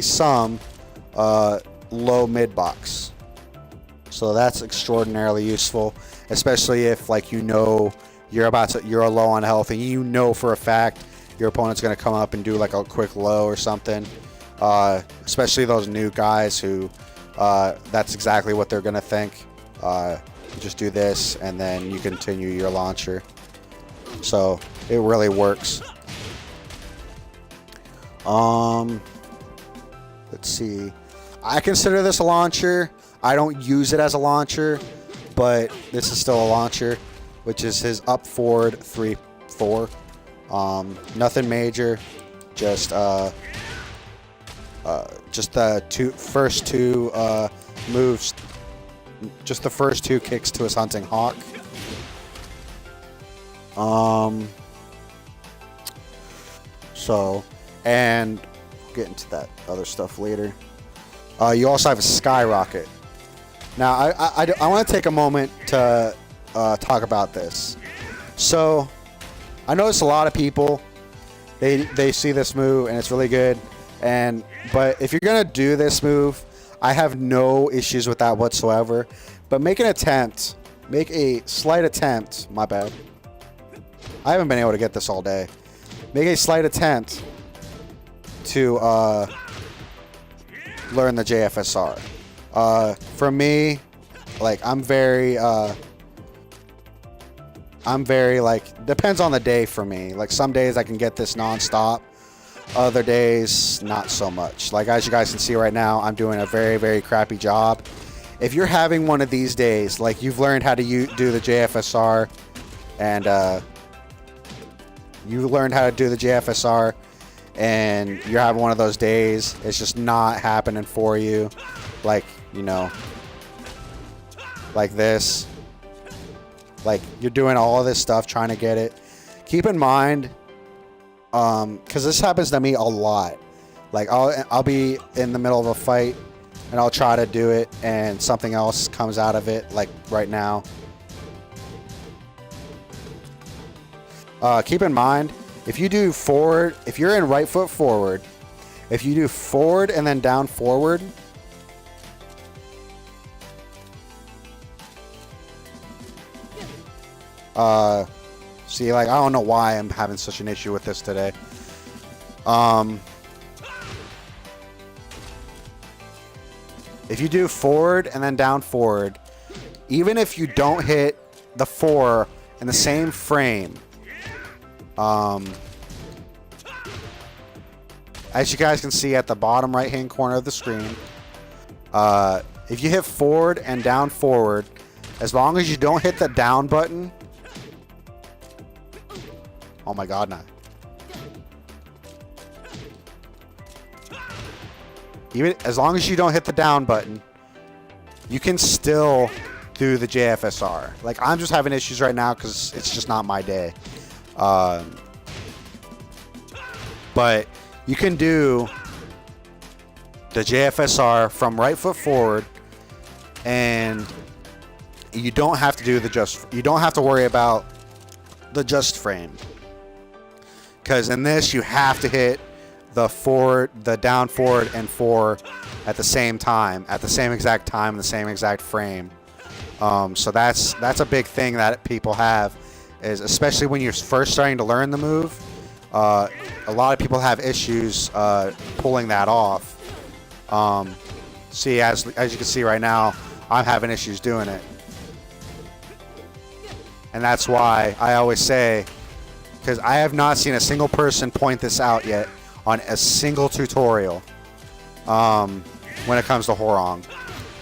some low mid box. So that's extraordinarily useful, especially if like you're low on health and you know for a fact your opponent's going to come up and do like a quick low or something. Especially those new guys who that's exactly what they're going to think. You just do this and then you continue your launcher. So it really works. Let's see. I consider this a launcher. I don't use it as a launcher, but this is still a launcher, which is his up forward 3-4. Nothing major, just the first two moves, just the first two kicks to his hunting hawk. So, and get into that other stuff later. You also have a skyrocket. Now, I want to take a moment to talk about this. So, I notice a lot of people, they see this move and it's really good. But if you're gonna do this move, I have no issues with that whatsoever. But make a slight attempt. My bad. I haven't been able to get this all day. Make a slight attempt to learn the JFSR. For me, like I'm very like, depends on the day for me. Like some days I can get this non-stop, other days not so much. Like as you guys can see right now, I'm doing a very, very crappy job. If you're having one of these days, like you've learned how to do the JFSR and and you're having one of those days, it's just not happening for you, like, you know, like this, like you're doing all of this stuff trying to get it. Keep in mind, because this happens to me a lot, like I'll be in the middle of a fight and I'll try to do it and something else comes out of it, like right now. Keep in mind, if you do forward, if you're in right foot forward, if you do forward and then down forward, see, like, I don't know why I'm having such an issue with this today. If you do forward and then down forward, even if you don't hit the 4 in the same frame, as you guys can see at the bottom right hand corner of the screen, if you hit forward and down forward, as long as you don't hit the down button, oh my god, no. Even as long as you don't hit the down button, you can still do the JFSR. Like I'm just having issues right now because it's just not my day. But you can do the JFSR from right foot forward, and you don't have to do you don't have to worry about the just frame, because in this you have to hit the forward, the down forward and 4 at the same time, at the same exact time, the same exact frame. So that's a big thing that people have, is especially when you're first starting to learn the move. A lot of people have issues pulling that off. See, as you can see right now, I'm having issues doing it. And that's why I always say, because I have not seen a single person point this out yet on a single tutorial when it comes to Horong.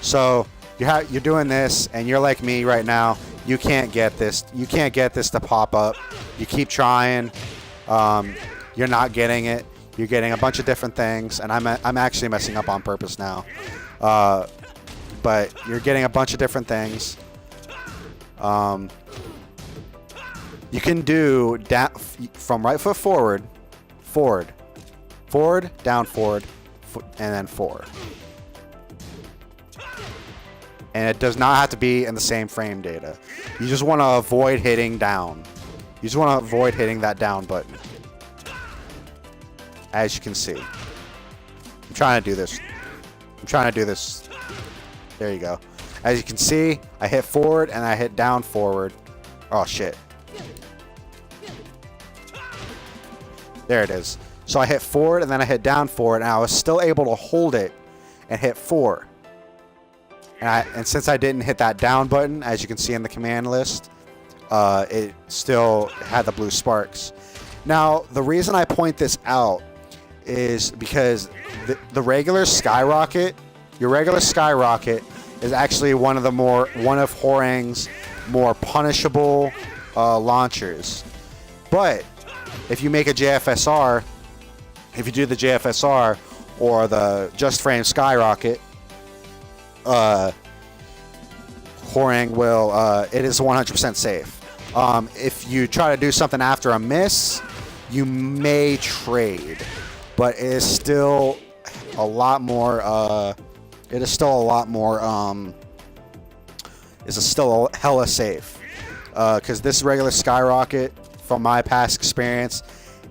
So you're doing this and you're like me right now. You can't get this. You can't get this to pop up. You keep trying. You're not getting it. You're getting a bunch of different things, and I'm actually messing up on purpose now. But you're getting a bunch of different things. You can do from right foot forward, down forward, and then 4. And it does not have to be in the same frame data. You just want to avoid hitting down. You just want to avoid hitting that down button. As you can see. trying to do this. I'm trying to do this. There you go. As you can see, I hit forward and I hit down forward. Oh, shit. There it is. So I hit forward and then I hit down forward, and I was still able to hold it and hit 4. And since I didn't hit that down button, as you can see in the command list, it still had the blue sparks. Now, the reason I point this out is because the regular skyrocket, your regular skyrocket, is actually one of Hwoarang's more punishable launchers. But if you make a JFSR, if you do the JFSR or the Just Frame Skyrocket, Hwoarang will, it is 100% safe. If you try to do something after a miss, you may trade, but it is still a lot more, it's still hella safe. Because this regular skyrocket, from my past experience,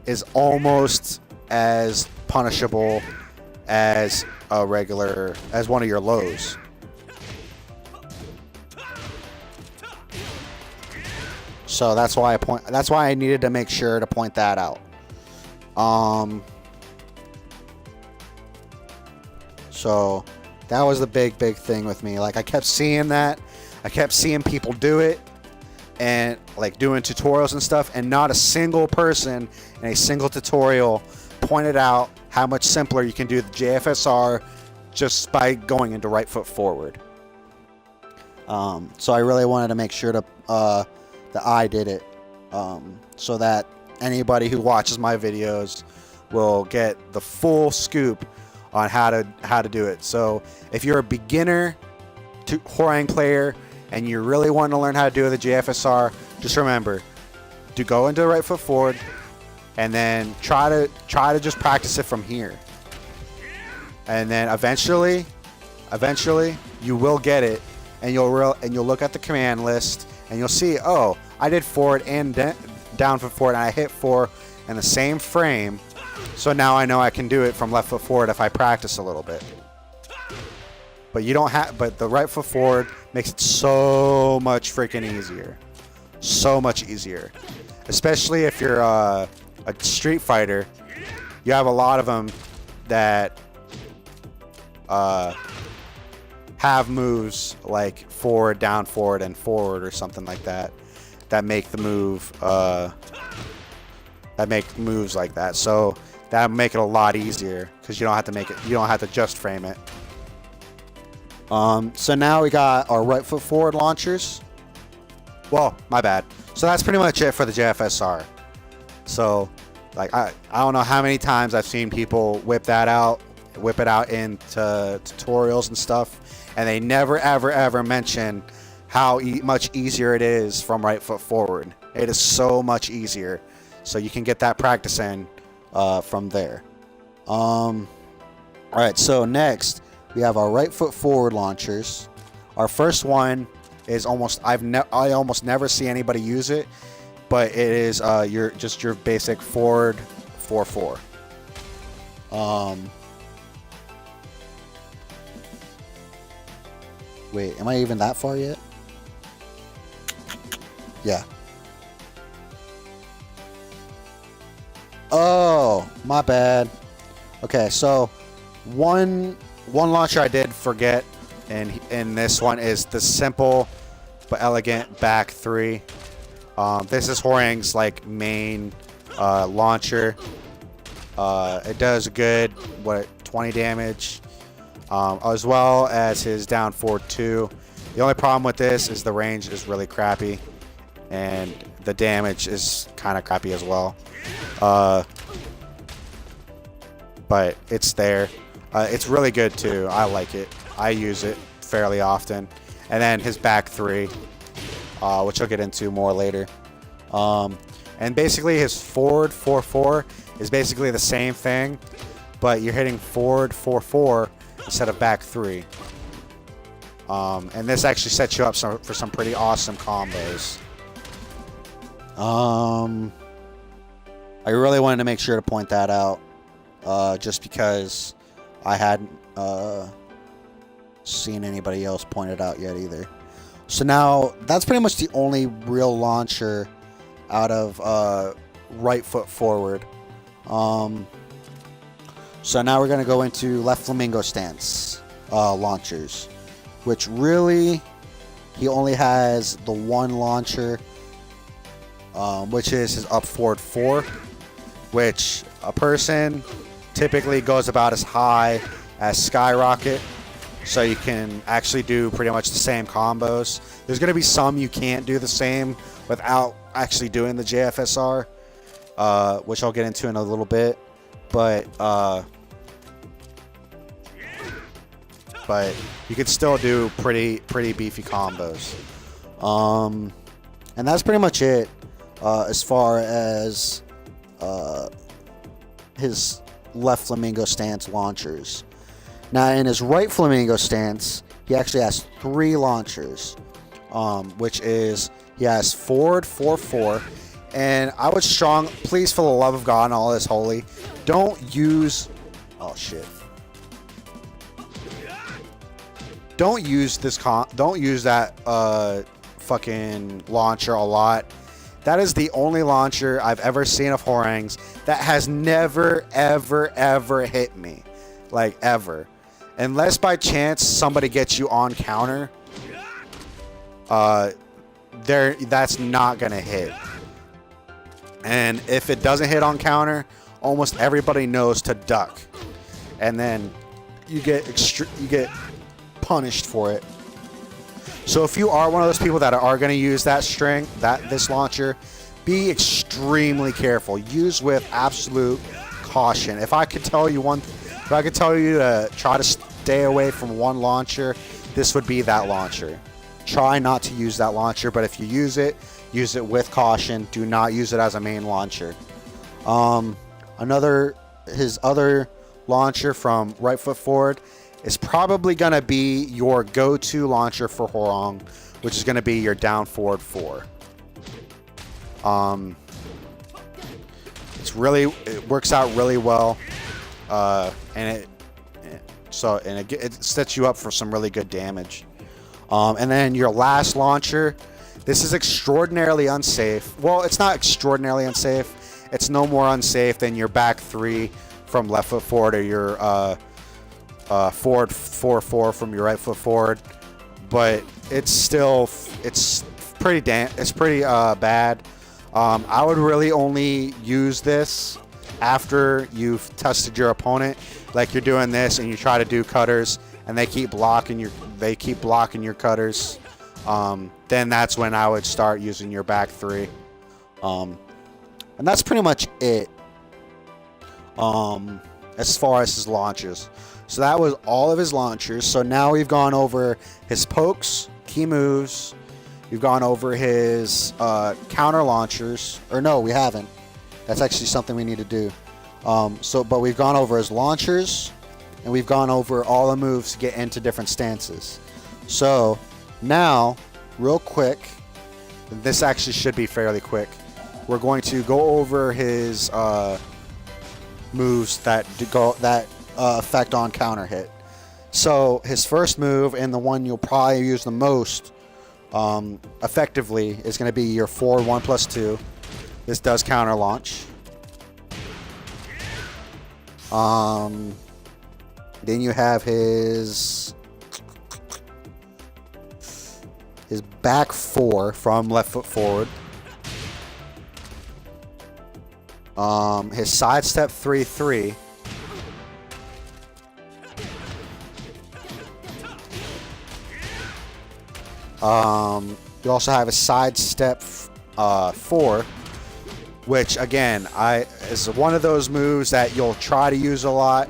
is almost as punishable as one of your lows. So that's why I needed to make sure to point that out. So that was the big thing with me. Like, I kept seeing that. I kept seeing people do it, and like doing tutorials and stuff, and not a single person in a single tutorial pointed out how much simpler you can do the JFSR just by going into right foot forward. So I really wanted to make sure to that I did it, so that anybody who watches my videos will get the full scoop on how to do it. So if you're a beginner to Hwoarang player and you really want to learn how to do the JFSR, just remember to go into right foot forward, and then try to just practice it from here. And then eventually you will get it, and you'll look at the command list and you'll see, oh, I did forward and down foot forward, and I hit 4 in the same frame. So now I know I can do it from left foot forward if I practice a little bit. But you don't have. But the right foot forward makes it so much freaking easier. So much easier, especially if you're a Street Fighter. You have a lot of them that have moves like forward, down, forward, and forward, or something like that. That make the move. That make moves like that. So that make it a lot easier because you don't have to make it. You don't have to just frame it. So now we got our right foot forward launchers. Well, my bad. So that's pretty much it for the JFSR. So, like, I don't know how many times I've seen people whip it out into tutorials and stuff, and they never, ever mention how much easier it is from right foot forward. It is so much easier. So you can get that practice in from there. All right, so next we have our right foot forward launchers. Our first one is I almost never see anybody use it, but it is your basic forward 4-4. Wait, am I even that far yet? Yeah. Oh, my bad. Okay, so one launcher I did forget in this one is the simple but elegant back 3. This is Hwoarang's like main launcher. It does good 20 damage, as well as his down forward 2. The only problem with this is the range is really crappy, and the damage is kind of crappy as well. But it's there. It's really good too. I like it. I use it fairly often. And then his back 3, which I'll get into more later. And basically his forward 4-4 is basically the same thing, but you're hitting forward 4-4 instead of back 3. And this actually sets you up for some pretty awesome combos. I really wanted to make sure to point that out, just because I hadn't seen anybody else point it out yet either. So now that's pretty much the only real launcher out of right foot forward. So now we're going to go into left flamingo stance launchers, which really he only has the one launcher, which is his up forward 4, which a person typically goes about as high as Skyrocket. So you can actually do pretty much the same combos. There's going to be some you can't do the same without actually doing the JFSR, which I'll get into in a little bit. But you could still do pretty beefy combos. And that's pretty much it as far as his left flamingo stance launchers. Now in his right flamingo stance, he actually has 3 launchers, which is he has forward 4-4, and I would please for the love of God and all this holy, don't use don't use that fucking launcher a lot. That is the only launcher I've ever seen of Horang's that has never ever hit me, like ever. Unless by chance somebody gets you on counter, that's not gonna hit. And if it doesn't hit on counter, almost everybody knows to duck, and then you get punished for it. So if you are one of those people that are gonna use this launcher, be extremely careful. Use with absolute caution. If I could tell you to try to stay away from one launcher, this would be that launcher. Try not to use that launcher, but if you use it with caution. Do not use it as a main launcher. His other launcher from right foot forward is probably going to be your go-to launcher for Horong, which is going to be your down forward 4. It works out really well, and it sets you up for some really good damage. And then your last launcher, this is extraordinarily unsafe. Well, it's not extraordinarily unsafe. It's no more unsafe than your back 3 from left foot forward or your forward 4-4 from your right foot forward. But it's pretty bad. I would really only use this after you've tested your opponent, like you're doing this and you try to do cutters and they keep blocking your cutters. Then that's when I would start using your back 3. And that's pretty much it as far as his launches. So that was all of his launchers. So now we've gone over his pokes, key moves. We've gone over his counter launchers. Or no, we haven't. That's actually something we need to do. But we've gone over his launchers, and we've gone over all the moves to get into different stances. So now, real quick, this actually should be fairly quick. We're going to go over his moves that effect on counter hit. So his first move, and the one you'll probably use the most effectively, is going to be your forward 1+2. This does counter launch. Then you have his back 4 from left foot forward. His sidestep 3-3. You also have a sidestep 4, which again is one of those moves that you'll try to use a lot,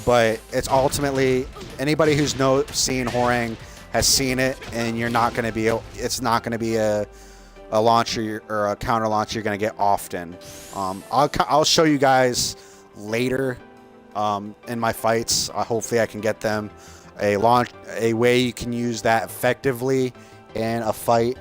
but it's ultimately anybody who's seen Horang has seen it, and it's not going to be a launcher or a counter launcher you're going to get often. I'll show you guys later in my fights. Hopefully I can get them a way you can use that effectively in a fight